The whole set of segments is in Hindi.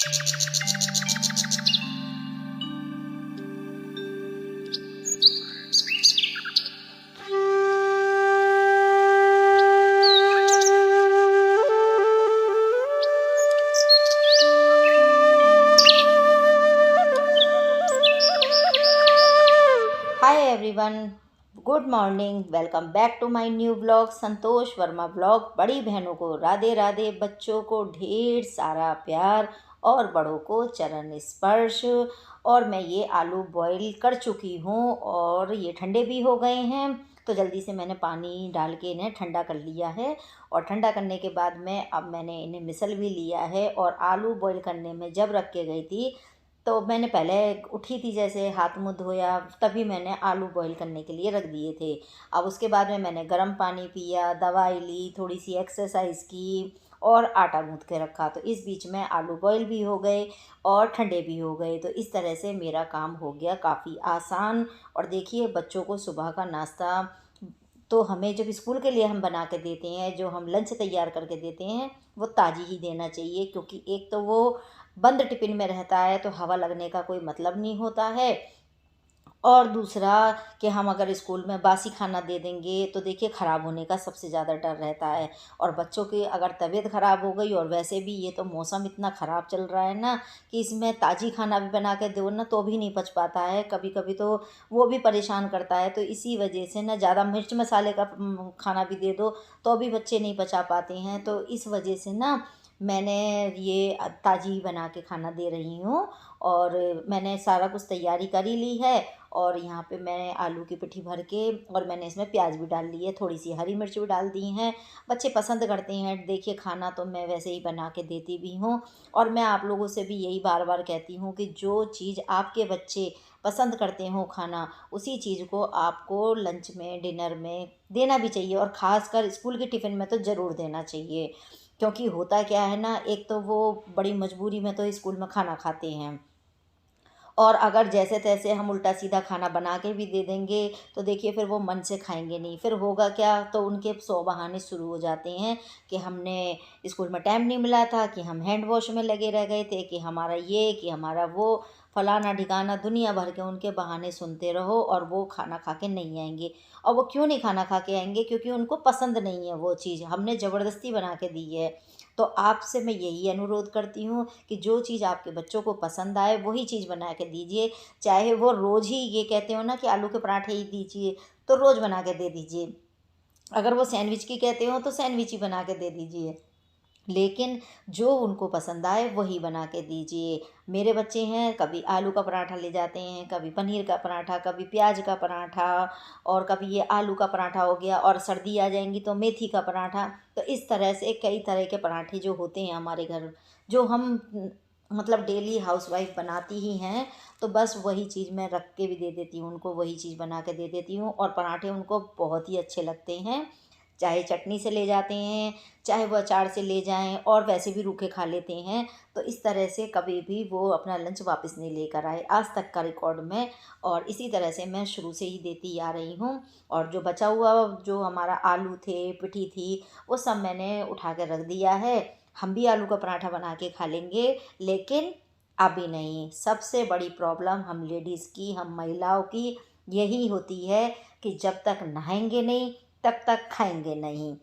Hi everyone, good morning. Welcome back to my new blog, Santosh Verma blog. बड़ी बहनों को राधे राधे, बच्चों को ढेर सारा प्यार और बड़ों को चरण स्पर्श। और मैं ये आलू बॉईल कर चुकी हूँ और ये ठंडे भी हो गए हैं, तो जल्दी से मैंने पानी डाल के इन्हें ठंडा कर लिया है। और ठंडा करने के बाद मैंने इन्हें मिसल भी लिया है। और आलू बॉईल करने में जब रख के गई थी तो मैंने पहले उठी थी, जैसे हाथ मुँह धोया, तभी मैंने आलू बॉईल करने के लिए रख दिए थे। अब उसके बाद में मैंने गर्म पानी पिया, दवाई ली, थोड़ी सी एक्सरसाइज की और आटा गूँथ के रखा। तो इस बीच में आलू बॉईल भी हो गए और ठंडे भी हो गए। तो इस तरह से मेरा काम हो गया काफ़ी आसान। और देखिए, बच्चों को सुबह का नाश्ता तो हमें जब स्कूल के लिए हम बना के देते हैं, जो हम लंच तैयार करके देते हैं, वो ताज़ी ही देना चाहिए। क्योंकि एक तो वो बंद टिफ़िन में रहता है तो हवा लगने का कोई मतलब नहीं होता है। और दूसरा कि हम अगर स्कूल में बासी खाना दे देंगे तो देखिए ख़राब होने का सबसे ज़्यादा डर रहता है। और बच्चों की अगर तबीयत ख़राब हो गई, और वैसे भी ये तो मौसम इतना ख़राब चल रहा है ना कि इसमें ताज़ी खाना भी बना के दो ना तो भी नहीं पच पाता है, कभी कभी तो वो भी परेशान करता है। तो इसी वजह से ना ज़्यादा मिर्च मसाले का खाना भी दे दो तो भी बच्चे नहीं पचा पाते हैं। तो इस वजह से ना मैंने ये ताज़ी बना के खाना दे रही हूँ। और मैंने सारा कुछ तैयारी कर ही ली है। और यहाँ पे मैंने आलू की पिट्ठी भर के, और मैंने इसमें प्याज भी डाल ली है, थोड़ी सी हरी मिर्च भी डाल दी हैं। बच्चे पसंद करते हैं। देखिए, खाना तो मैं वैसे ही बना के देती भी हूँ। और मैं आप लोगों से भी यही बार बार कहती हूँ कि जो चीज़ आपके बच्चे पसंद करते हो खाना, उसी चीज़ को आपको लंच में, डिनर में देना भी चाहिए। और ख़ासकर स्कूल के टिफ़िन में तो ज़रूर देना चाहिए। क्योंकि होता क्या है ना, एक तो वो बड़ी मजबूरी में तो स्कूल में खाना खाते हैं, और अगर जैसे तैसे हम उल्टा सीधा खाना बना के भी दे देंगे तो देखिए फिर वो मन से खाएंगे नहीं। फिर होगा क्या, तो उनके 100 बहाने शुरू हो जाते हैं कि हमने स्कूल में टाइम नहीं मिला था, कि हम हैंड वॉश में लगे रह गए थे, कि हमारा ये, कि हमारा वो, फलाना ढिकाना, दुनिया भर के उनके बहाने सुनते रहो और वो खाना खा के नहीं आएंगे। और वो क्यों नहीं खाना खा के आएंगे? क्योंकि उनको पसंद नहीं है वो चीज़, हमने ज़बरदस्ती बना के दी है। तो आपसे मैं यही अनुरोध करती हूँ कि जो चीज़ आपके बच्चों को पसंद आए वही चीज़ बना के दीजिए। चाहे वो रोज़ ही, ये कहते हो ना कि आलू के पराठे ही दीजिए, तो रोज़ बना के दे दीजिए। अगर वो सैंडविच की कहते हो तो सैंडविच ही बना के दे दीजिए। लेकिन जो उनको पसंद आए वही बना के दीजिए। मेरे बच्चे हैं, कभी आलू का पराठा ले जाते हैं, कभी पनीर का पराठा, कभी प्याज का पराठा, और कभी ये आलू का पराठा हो गया, और सर्दी आ जाएंगी तो मेथी का पराठा। तो इस तरह से कई तरह के पराठे जो होते हैं हमारे घर, जो हम मतलब डेली हाउसवाइफ बनाती ही हैं, तो बस वही चीज़ मैं रख के भी दे देती हूँ उनको, वही चीज़ बना के दे देती हूँ। और पराठे उनको बहुत ही अच्छे लगते हैं। चाहे चटनी से ले जाते हैं, चाहे वो अचार से ले जाएं, और वैसे भी रूखे खा लेते हैं। तो इस तरह से कभी भी वो अपना लंच वापस नहीं लेकर आए आज तक का रिकॉर्ड में। और इसी तरह से मैं शुरू से ही देती आ रही हूँ। और जो बचा हुआ, जो हमारा आलू थे, पिठी थी, वो सब मैंने उठा कर रख दिया है। हम भी आलू का पराठा बना के खा लेंगे, लेकिन अभी नहीं। सबसे बड़ी प्रॉब्लम हम लेडीज़ की, हम महिलाओं की यही होती है कि जब तक नहाएंगे नहीं तब तक खाएंगे नहीं।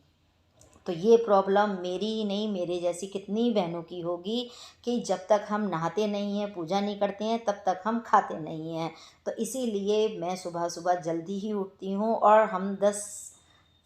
तो ये प्रॉब्लम मेरी ही नहीं, मेरे जैसी कितनी बहनों की होगी कि जब तक हम नहाते नहीं हैं, पूजा नहीं करते हैं, तब तक हम खाते नहीं हैं। तो इसीलिए मैं सुबह सुबह जल्दी ही उठती हूँ, और हम 10,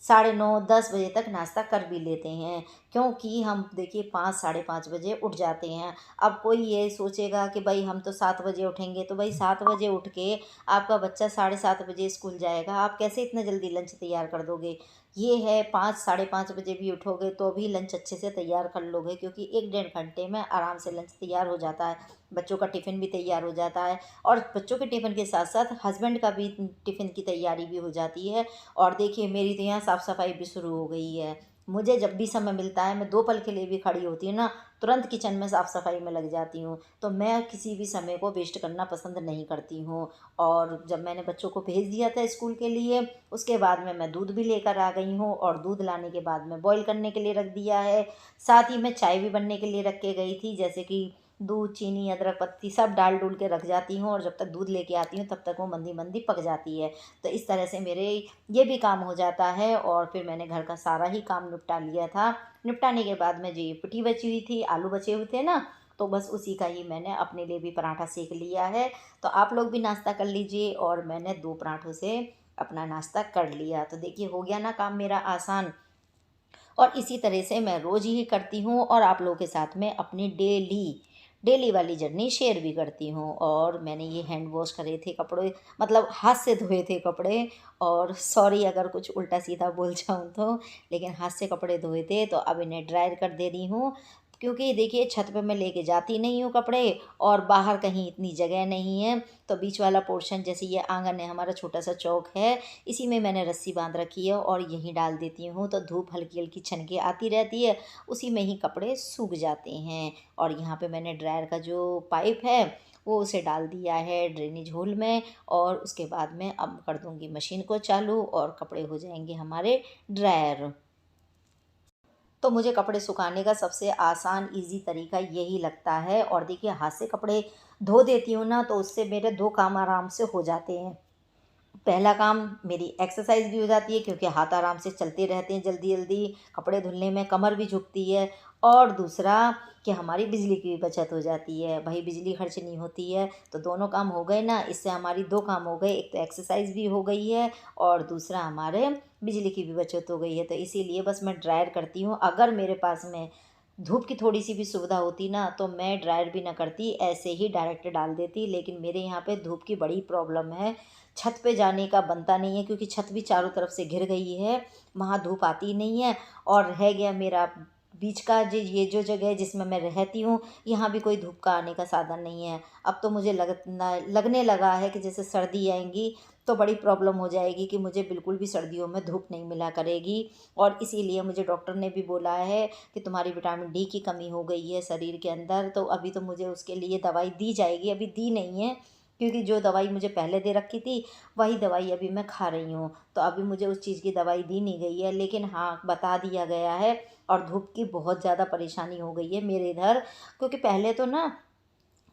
साढ़े 9, 10 बजे तक नाश्ता कर भी लेते हैं। क्योंकि हम देखिए 5, साढ़े 5 बजे उठ जाते हैं। अब कोई ये सोचेगा कि भाई हम तो 7 बजे उठेंगे, तो भाई 7 बजे उठ के आपका बच्चा 7:30 बजे स्कूल जाएगा, आप कैसे इतना जल्दी लंच तैयार कर दोगे? ये है 5, साढ़े 5 बजे भी उठोगे तो भी लंच अच्छे से तैयार कर लोगे, क्योंकि 1 डेढ़ घंटे में आराम से लंच तैयार हो जाता है। बच्चों का टिफ़िन भी तैयार हो जाता है, और बच्चों के टिफ़िन के साथ साथ हस्बैंड का भी टिफ़िन की तैयारी भी हो जाती है। और देखिए, मेरी तो यहाँ साफ़ सफाई भी शुरू हो गई है। मुझे जब भी समय मिलता है, मैं 2 पल के लिए भी खड़ी होती हूँ ना, तुरंत किचन में साफ़ सफाई में लग जाती हूँ। तो मैं किसी भी समय को वेस्ट करना पसंद नहीं करती हूँ। और जब मैंने बच्चों को भेज दिया था स्कूल के लिए, उसके बाद में मैं दूध भी लेकर आ गई हूँ, और दूध लाने के बाद में बॉईल करने के लिए रख दिया है। साथ ही मैं चाय भी बनने के लिए रख के गई थी, जैसे कि दूध, चीनी, अदरक, पत्ती सब डाल डूल के रख जाती हूँ, और जब तक दूध लेके आती हूँ तब तक वो मंदी मंदी पक जाती है। तो इस तरह से मेरे ये भी काम हो जाता है, और फिर मैंने घर का सारा ही काम निपटा लिया था। निपटाने के बाद में जो ये पिठी बची हुई थी, आलू बचे हुए थे ना, तो बस उसी का ही मैंने अपने लिए भी पराठा सेक लिया है। तो आप लोग भी नाश्ता कर लीजिए, और मैंने 2 पराठों से अपना नाश्ता कर लिया। तो देखिए हो गया ना काम मेरा आसान। और इसी तरह से मैं रोज़ ही करती हूँ, और आप लोगों के साथ में अपनी डेली डेली वाली जर्नी शेयर भी करती हूँ। और मैंने ये हैंड वॉश करे थे कपड़े, मतलब हाथ से धोए थे कपड़े, और सॉरी अगर कुछ उल्टा सीधा बोल जाऊँ तो, लेकिन हाथ से कपड़े धोए थे, तो अब इन्हें ड्रायर कर दे रही हूँ। क्योंकि देखिए छत पे मैं लेके जाती नहीं हूँ कपड़े, और बाहर कहीं इतनी जगह नहीं है, तो बीच वाला पोर्शन, जैसे ये आंगन है हमारा, छोटा सा चौक है, इसी में मैंने रस्सी बांध रखी है और यहीं डाल देती हूँ, तो धूप हल्की हल्की छनके आती रहती है, उसी में ही कपड़े सूख जाते हैं। और यहाँ पे मैंने ड्रायर का जो पाइप है वो उसे डाल दिया है ड्रेनेज होल में, और उसके बाद में अब कर दूँगी मशीन को चालू, और कपड़े हो जाएंगे हमारे ड्रायर। तो मुझे कपड़े सुखाने का सबसे आसान ईज़ी तरीका यही लगता है। और देखिए हाथ से कपड़े धो देती हूँ ना, तो उससे मेरे 2 काम आराम से हो जाते हैं। पहला काम, मेरी एक्सरसाइज भी हो जाती है, क्योंकि हाथ आराम से चलते रहते हैं, जल्दी जल्दी कपड़े धुलने में कमर भी झुकती है। और दूसरा कि हमारी बिजली की भी बचत हो जाती है, भाई बिजली खर्च नहीं होती है, तो दोनों काम हो गए ना, इससे हमारी 2 काम हो गए, एक तो एक्सरसाइज भी हो गई है, और दूसरा हमारे बिजली की भी बचत हो गई है। तो इसीलिए बस मैं ड्रायर करती हूँ। अगर मेरे पास में धूप की थोड़ी सी भी सुविधा होती ना, तो मैं ड्रायर भी ना करती, ऐसे ही डायरेक्ट डाल देती, लेकिन मेरे यहाँ पे धूप की बड़ी प्रॉब्लम है। छत पे जाने का बनता नहीं है, क्योंकि छत भी चारों तरफ से घिर गई है, वहाँ धूप आती नहीं है। और रह गया मेरा बीच का जो ये जो जगह है जिसमें मैं रहती हूँ, यहाँ भी कोई धूप का आने का साधन नहीं है। अब तो मुझे लगने लगा है कि जैसे सर्दी आएंगी तो बड़ी प्रॉब्लम हो जाएगी, कि मुझे बिल्कुल भी सर्दियों में धूप नहीं मिला करेगी। और इसीलिए मुझे डॉक्टर ने भी बोला है कि तुम्हारी विटामिन डी की कमी हो गई है शरीर के अंदर, तो अभी तो मुझे उसके लिए दवाई दी जाएगी, अभी दी नहीं है, क्योंकि जो दवाई मुझे पहले दे रखी थी वही दवाई अभी मैं खा रही हूँ। तो अभी मुझे उस चीज़ की दवाई दी नहीं गई है, लेकिन हाँ बता दिया गया है। और धूप की बहुत ज़्यादा परेशानी हो गई है मेरे इधर, क्योंकि पहले तो ना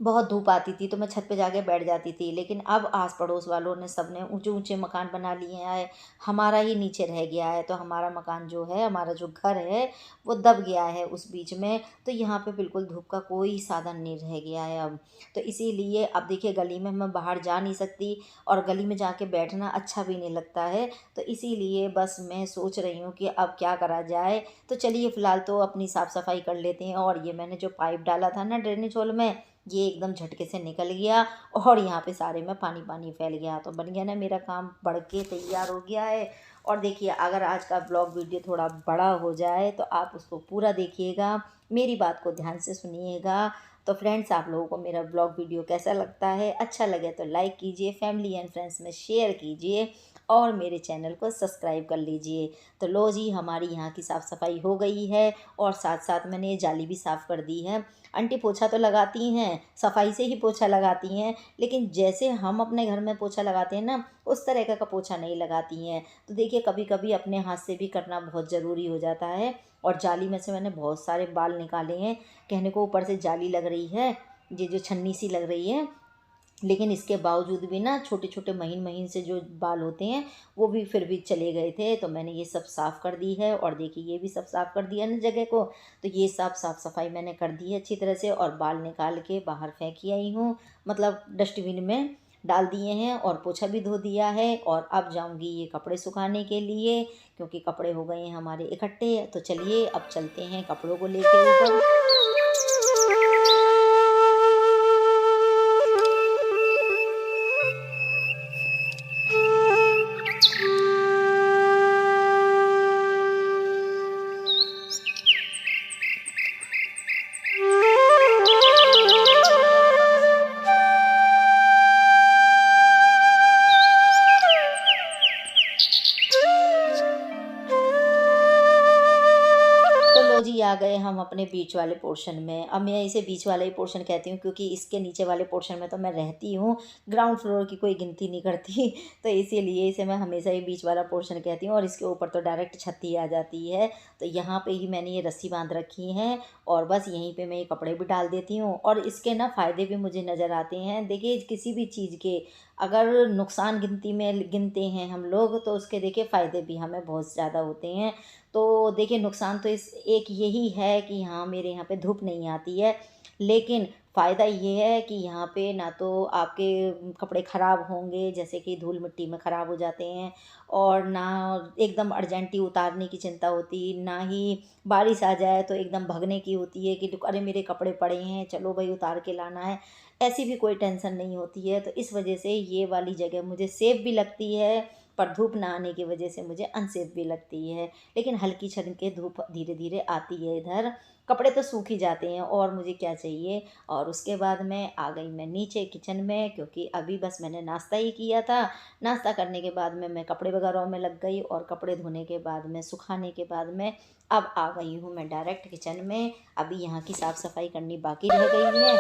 बहुत धूप आती थी तो मैं छत पे जाके बैठ जाती थी, लेकिन अब आस पड़ोस वालों ने सबने ऊंचे ऊंचे मकान बना लिए हैं, हमारा ही नीचे रह गया है। तो हमारा मकान जो है, हमारा जो घर है, वो दब गया है उस बीच में, तो यहाँ पे बिल्कुल धूप का कोई साधन नहीं रह गया है अब। तो इसीलिए अब देखिए गली में मैं बाहर जा नहीं सकती, और गली में जाके बैठना अच्छा भी नहीं लगता है। तो इसीलिए बस मैं सोच रही हूँ कि अब क्या करा जाए। तो चलिए फ़िलहाल तो अपनी साफ़ सफाई कर लेते हैं। और ये मैंने जो पाइप डाला था ना ड्रेनेज होल में, ये एकदम झटके से निकल गया, और यहाँ पे सारे में पानी पानी फैल गया, तो बन गया ना मेरा काम, बढ़ के तैयार हो गया है। और देखिए अगर आज का ब्लॉग वीडियो थोड़ा बड़ा हो जाए तो आप उसको पूरा देखिएगा, मेरी बात को ध्यान से सुनिएगा। तो फ्रेंड्स, आप लोगों को मेरा ब्लॉग वीडियो कैसा लगता है? अच्छा लगे तो लाइक कीजिए, फैमिली एंड फ्रेंड्स में शेयर कीजिए, और मेरे चैनल को सब्सक्राइब कर लीजिए। तो लो जी, हमारी यहाँ की साफ़ सफाई हो गई है, और साथ साथ मैंने ये जाली भी साफ़ कर दी है। आंटी पोछा तो लगाती हैं, सफाई से ही पोछा लगाती हैं, लेकिन जैसे हम अपने घर में पोछा लगाते हैं ना, उस तरह का पोछा नहीं लगाती हैं। तो देखिए कभी कभी अपने हाथ से भी करना बहुत ज़रूरी हो जाता है। और जाली में से मैंने बहुत सारे बाल निकाले हैं, कहने को ऊपर से जाली लग रही है, ये जो छन्नी सी लग रही है, लेकिन इसके बावजूद भी ना छोटे छोटे महीन महीन से जो बाल होते हैं वो भी फिर भी चले गए थे। तो मैंने ये सब साफ़ कर दी है, और देखिए ये भी सब साफ़ कर दिया ना जगह को। तो ये सब साफ़ सफाई मैंने कर दी है अच्छी तरह से, और बाल निकाल के बाहर फेंकी आई हूँ, मतलब डस्टबिन में डाल दिए हैं, और पोछा भी धो दिया है। और अब जाऊंगी ये कपड़े सुखाने के लिए, क्योंकि कपड़े हो गए हैं हमारे इकट्ठे। तो चलिए अब चलते हैं कपड़ों को लेके ऊपर। तो लो जी, आ गए हम अपने अपने बीच वाले पोर्शन में। अब मैं इसे बीच वाला ही पोर्शन कहती हूँ क्योंकि इसके नीचे वाले पोर्शन में तो मैं रहती हूँ, ग्राउंड फ्लोर की कोई गिनती नहीं करती तो इसीलिए इसे मैं हमेशा ही बीच वाला पोर्शन कहती हूँ। और इसके ऊपर तो डायरेक्ट छत ही आ जाती है, तो यहाँ पे ही मैंने ये रस्सी बांध रखी है और बस यहीं पे मैं ये कपड़े भी डाल देती हूँ। और इसके ना फ़ायदे भी मुझे नज़र आते हैं। देखिए, किसी भी चीज़ के अगर नुकसान गिनती में गिनते हैं हम लोग, तो उसके देखिए फ़ायदे भी हमें बहुत ज़्यादा होते हैं। तो देखिए, नुकसान तो इस एक यही है कि हाँ, मेरे यहाँ पे धूप नहीं आती है, लेकिन फ़ायदा ये है कि यहाँ पे ना तो आपके कपड़े ख़राब होंगे, जैसे कि धूल मिट्टी में ख़राब हो जाते हैं, और ना एकदम अर्जेंटली उतारने की चिंता होती, ना ही बारिश आ जाए तो एकदम भगने की होती है कि अरे मेरे कपड़े पड़े हैं, चलो भाई उतार के लाना है। ऐसी भी कोई टेंशन नहीं होती है। तो इस वजह से ये वाली जगह मुझे सेफ़ भी लगती है, पर धूप ना आने की वजह से मुझे अनसेफ भी लगती है। लेकिन हल्की छनके धूप धीरे धीरे आती है इधर, कपड़े तो सूख ही जाते हैं और मुझे क्या चाहिए। और उसके बाद में आ गई मैं नीचे किचन में, क्योंकि अभी बस मैंने नाश्ता ही किया था। नाश्ता करने के बाद में मैं कपड़े वगैरह में लग गई, और कपड़े धोने के बाद में, सुखाने के बाद में अब आ गई हूँ मैं डायरेक्ट किचन में। अभी यहाँ की साफ़ सफाई करनी बाकी रह गई है।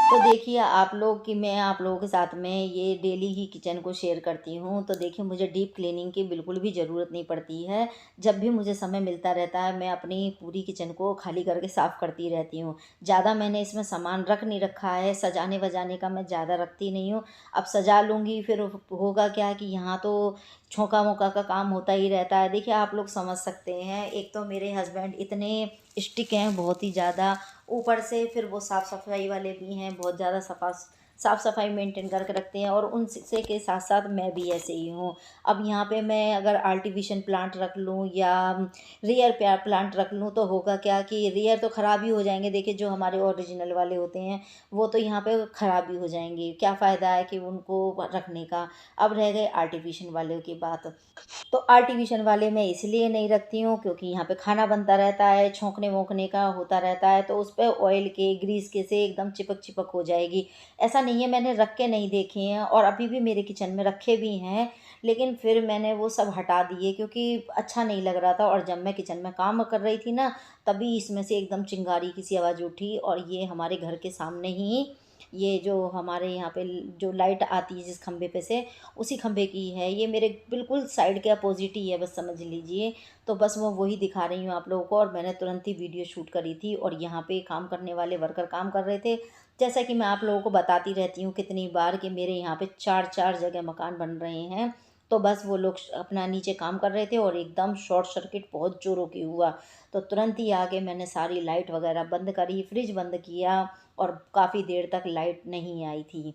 तो देखिए आप लोग कि मैं आप लोगों के साथ में ये डेली ही किचन को शेयर करती हूँ, तो देखिए मुझे डीप क्लीनिंग की बिल्कुल भी ज़रूरत नहीं पड़ती है। जब भी मुझे समय मिलता रहता है, मैं अपनी पूरी किचन को खाली करके साफ़ करती रहती हूँ। ज़्यादा मैंने इसमें सामान रख नहीं रखा है, सजाने वजाने का मैं ज़्यादा रखती नहीं हूँ। अब सजा लूँगी फिर होगा क्या कि यहाँ तो छोंका वोंका का काम होता ही रहता है। देखिए आप लोग समझ सकते हैं, एक तो मेरे हस्बैंड इतने स्टिक हैं बहुत ही ज़्यादा, ऊपर से फिर वो साफ़ सफाई वाले भी हैं, बहुत ज़्यादा साफ़ सफाई मेंटेन करके रखते हैं, और उनसे के साथ साथ मैं भी ऐसे ही हूँ। अब यहाँ पे मैं अगर आर्टिफिशियल प्लांट रख लूँ या रेयर प्लांट रख लूँ, तो होगा क्या कि रेयर तो ख़राब ही हो जाएंगे। देखिए जो हमारे ओरिजिनल वाले होते हैं वो तो यहाँ पे ख़राब ही हो जाएंगे, क्या फ़ायदा है कि उनको रखने का। अब रह गए आर्टिफिशियल वालों की बात, तो आर्टिफिशियल वाले मैं इसलिए नहीं रखती हूँ क्योंकि यहाँ पे खाना बनता रहता है, छौंकने वोंकने का होता रहता है, तो उस पे ऑयल के ग्रीस के से एकदम चिपक चिपक हो जाएगी। ऐसा नहीं है मैंने रख के नहीं देखे हैं, और अभी भी मेरे किचन में रखे भी हैं, लेकिन फिर मैंने वो सब हटा दिए क्योंकि अच्छा नहीं लग रहा था। और जब मैं किचन में काम कर रही थी ना, तभी इसमें से एकदम चिंगारी की सी आवाज़ उठी, और ये हमारे घर के सामने ही, ये जो हमारे यहाँ पे जो लाइट आती है जिस खंभे पे से, उसी खंभे की है। ये मेरे बिल्कुल साइड के अपोजिट ही है, बस समझ लीजिए। तो बस वो वही दिखा रही हूँ आप लोगों को, और मैंने तुरंत ही वीडियो शूट करी थी। और यहाँ पे काम करने वाले वर्कर काम कर रहे थे, जैसा कि मैं आप लोगों को बताती रहती हूँ कितनी बार कि मेरे यहाँ पे चार चार जगह मकान बन रहे हैं। तो बस वो लोग अपना नीचे काम कर रहे थे, और एकदम शॉर्ट सर्किट बहुत ज़ोरों की हुआ। तो तुरंत ही आके मैंने सारी लाइट वगैरह बंद करी, फ्रिज बंद किया, और काफ़ी देर तक लाइट नहीं आई थी।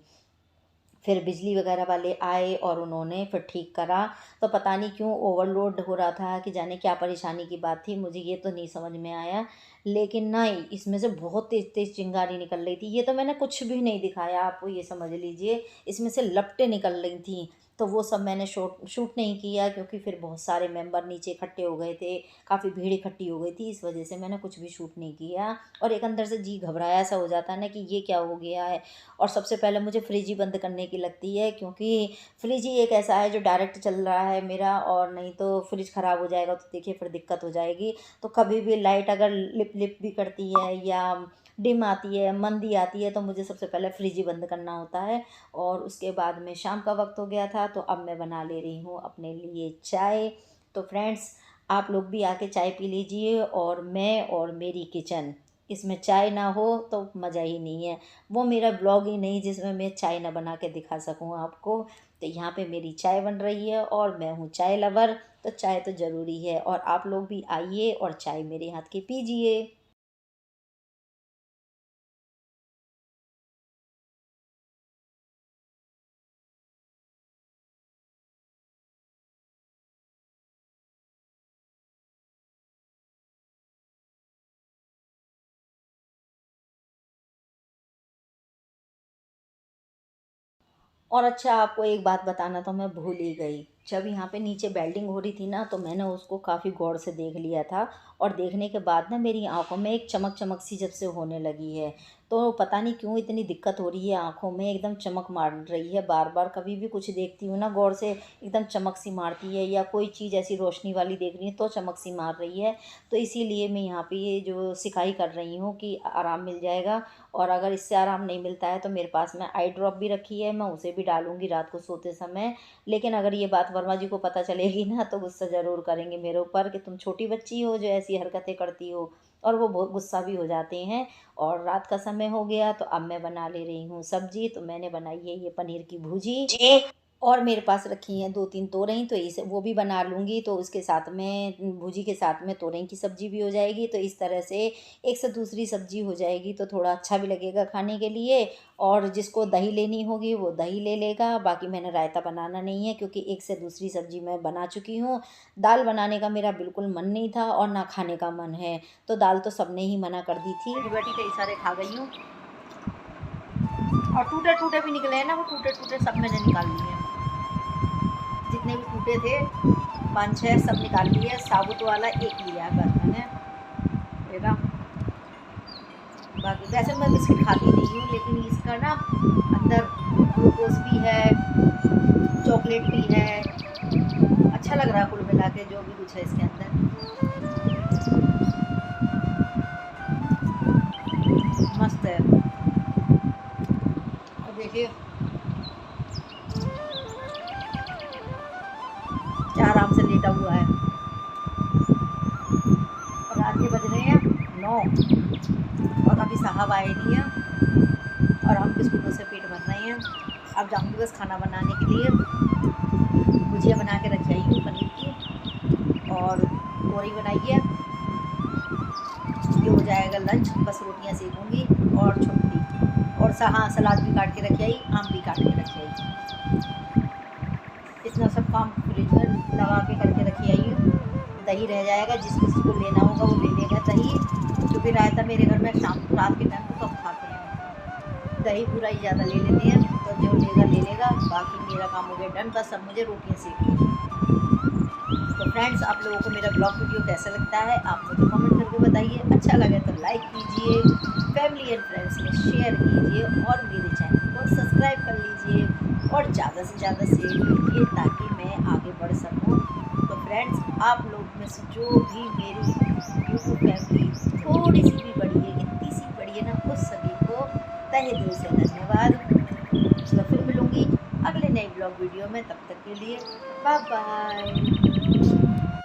फिर बिजली वगैरह वाले आए और उन्होंने फिर ठीक करा। तो पता नहीं क्यों ओवरलोड हो रहा था, कि जाने क्या परेशानी की बात थी, मुझे ये तो नहीं समझ में आया। लेकिन ना इसमें से बहुत तेज़ तेज़ चिंगारी निकल रही थी। ये तो मैंने कुछ भी नहीं दिखाया आपको, ये समझ लीजिए इसमें से लपटें निकल रही थी। तो वो सब मैंने शूट नहीं किया, क्योंकि फिर बहुत सारे मेंबर नीचे इकट्ठे हो गए थे, काफ़ी भीड़ इकट्ठी हो गई थी, इस वजह से मैंने कुछ भी शूट नहीं किया। और एक अंदर से जी घबराया सा हो जाता है ना कि ये क्या हो गया है। और सबसे पहले मुझे फ्रिज ही बंद करने की लगती है, क्योंकि फ्रिज ही एक ऐसा है जो डायरेक्ट चल रहा है मेरा, और नहीं तो फ्रिज ख़राब हो जाएगा तो देखिए फिर दिक्कत हो जाएगी। तो कभी भी लाइट अगर लिप लिप भी करती है या डिम आती है, मंदी आती है, तो मुझे सबसे पहले फ्रिज ही बंद करना होता है। और उसके बाद में शाम का वक्त हो गया था, तो अब मैं बना ले रही हूँ अपने लिए चाय। तो फ्रेंड्स, आप लोग भी आके चाय पी लीजिए, और मैं और मेरी किचन, इसमें चाय ना हो तो मज़ा ही नहीं है। वो मेरा ब्लॉग ही नहीं जिसमें मैं चाय ना बना के दिखा सकूँ आपको। तो यहाँ पे मेरी चाय बन रही है, और मैं हूँ चाय लवर, तो चाय तो ज़रूरी है, और आप लोग भी आइए और चाय मेरे हाथ की पीजिए। और अच्छा, आपको एक बात बताना तो मैं भूल ही गई। जब यहाँ पे नीचे वेल्डिंग हो रही थी ना, तो मैंने उसको काफ़ी गौर से देख लिया था। और देखने के बाद ना मेरी आंखों में एक चमक चमक सी जब से होने लगी है। तो पता नहीं क्यों इतनी दिक्कत हो रही है आंखों में, एकदम चमक मार रही है बार बार। कभी भी कुछ देखती हूँ ना गौर से, एकदम चमक सी मारती है, या कोई चीज़ ऐसी रोशनी वाली देख रही है तो चमक सी मार रही है। तो इसीलिए मैं यहाँ पे ये जो सिकाई कर रही हूँ कि आराम मिल जाएगा। और अगर इससे आराम नहीं मिलता है तो मेरे पास में आई ड्रॉप भी रखी है, मैं उसे भी डालूंगी रात को सोते समय। लेकिन अगर ये बात वर्मा जी को पता चलेगी ना तो गुस्सा ज़रूर करेंगे मेरे ऊपर कि तुम छोटी बच्ची हो जो ऐसी हरकतें करती हो। और वो बहुत गुस्सा भी हो जाते हैं। और रात का समय हो गया तो अब मैं बना ले रही हूँ सब्जी। तो मैंने बनाई है ये पनीर की भुजी जी। और मेरे पास रखी हैं 2-3 तोरई, तो इसे वो भी बना लूँगी। तो उसके साथ में भुजी के साथ में तोरई की सब्ज़ी भी हो जाएगी। तो इस तरह से एक से दूसरी सब्ज़ी हो जाएगी तो थोड़ा अच्छा भी लगेगा खाने के लिए। और जिसको दही लेनी होगी वो दही ले लेगा। बाकी मैंने रायता बनाना नहीं है क्योंकि एक से दूसरी सब्ज़ी मैं बना चुकी हूँ। दाल बनाने का मेरा बिल्कुल मन नहीं था और ना खाने का मन है। तो दाल तो सबने ही मना कर दी थी। बेटी कई सारे खा गई हूँ, और टूटे टूटे भी निकले हैं ना, वो टूटे टूटे सब मैंने निकाल लिए हैं। जितने भी टूटे थे 5-6 सब निकाल लिए। साबुत वाला एक लिया बस मैंने, देखा। बाकी वैसे मैं बिस्किट खाती नहीं हूँ, लेकिन इसका ना अंदर ग्लूकोज भी है, चॉकलेट भी है। अच्छा लग रहा है कुल मिला के जो भी कुछ है इसके अंदर। मस्त है। और देखिए क्या आराम से लेटा हुआ है। और रात के बज रहे हैं 9 और अभी साहब आए नहीं है। और हम बिस्कुटों से पेट भर रहे हैं। अब जाऊँगी बस खाना बनाने के लिए। भुजिया बना के रख आई हूँ पनीर की, और तोरई बनाई है। ये हो जाएगा लंच, बस रोटियाँ सेकूँगी और छुट्टी। और हाँ, सलाद भी काट के रखी आई, आम भी काट के रखी आई। इतना सब काम फ्रिज में लगा के करके रखी आई हूँ। दही रह जाएगा, जिसको लेना होगा वो ले लेगा दही, क्योंकि रायता मेरे घर में शाम रात के टाइम को कम खाते हैं। दही पूरा ही ज़्यादा ले लेते हैं, तो जो लेगा ले लेगा। बाकी मेरा काम हो गया डन, बस अब मुझे रोटियाँ सेकनी है। तो फ्रेंड्स, आप लोगों को मेरा ब्लॉग वीडियो कैसा लगता है आप मुझे कमेंट करके बताइए। अच्छा लगे तो लाइक कीजिए, फैमिली एंड फ्रेंड्स में शेयर कीजिए, और मेरे चैनल को सब्सक्राइब कर लीजिए, और ज़्यादा से ज़्यादा शेयर कीजिए ताकि मैं आगे बढ़ सकूँ। तो फ्रेंड्स, आप लोग में से जो भी मेरी यूट्यूब फैमिली थोड़ी सी भी बड़ी है, इतनी सी बड़ी है ना, उस सभी को तहे दिल से धन्यवाद। तो फिर मिलूँगी अगले नए ब्लॉग वीडियो में, तब तक के लिए बाय बाय।